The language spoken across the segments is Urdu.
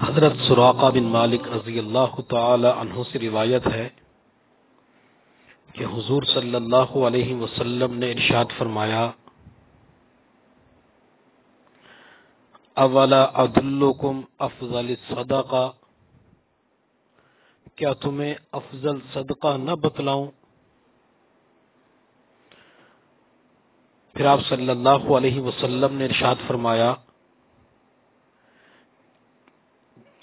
حضرت سراقہ بن مالک رضی اللہ تعالی عنہ سے روایت ہے کہ حضور صلی اللہ علیہ وسلم نے ارشاد فرمایا، اولا ادلکم افضل الصدقہ، کیا تمہیں افضل صدقہ نہ بتلاؤں؟ پھر آپ صلی اللہ علیہ وسلم نے ارشاد فرمایا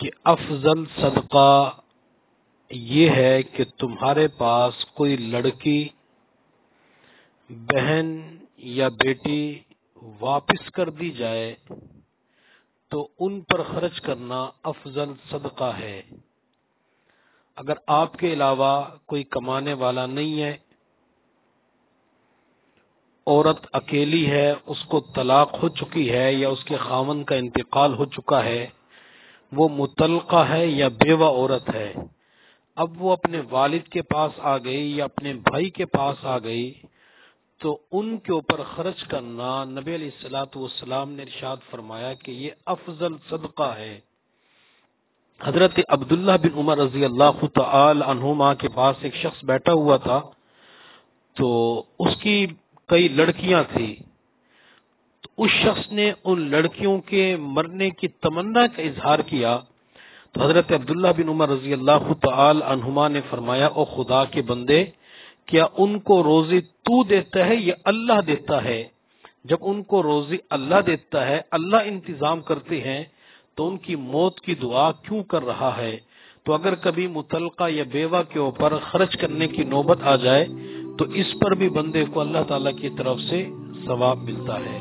کہ افضل صدقہ یہ ہے کہ تمہارے پاس کوئی لڑکی، بہن یا بیٹی واپس کر دی جائے تو ان پر خرچ کرنا افضل صدقہ ہے۔ اگر آپ کے علاوہ کوئی کمانے والا نہیں ہے، عورت اکیلی ہے، اس کو طلاق ہو چکی ہے یا اس کے خاوند کا انتقال ہو چکا ہے، وہ مطلقہ ہے یا بیوہ عورت ہے، اب وہ اپنے والد کے پاس آ گئی یا اپنے بھائی کے پاس آ گئی تو ان کے اوپر خرچ کرنا، نبی علیہ الصلوۃ والسلام نے ارشاد فرمایا کہ یہ افضل صدقہ ہے۔ حضرت عبداللہ بن عمر رضی اللہ تعالی عنہما کے پاس ایک شخص بیٹھا ہوا تھا، تو اس کی کئی لڑکیاں تھیں، تو اس شخص نے ان لڑکیوں کے مرنے کی تمنا کا اظہار کیا، تو حضرت عبداللہ بن عمر رضی اللہ تعالی عنہما نے فرمایا، او خدا کے بندے، کیا ان کو روزی تو دیتا ہے یا اللہ دیتا ہے؟ جب ان کو روزی اللہ دیتا ہے، اللہ انتظام کرتے ہیں، تو ان کی موت کی دعا کیوں کر رہا ہے؟ تو اگر کبھی مطلقہ یا بیوہ کے اوپر خرچ کرنے کی نوبت آ جائے تو اس پر بھی بندے کو اللہ تعالیٰ کی طرف سے ثواب ملتا ہے۔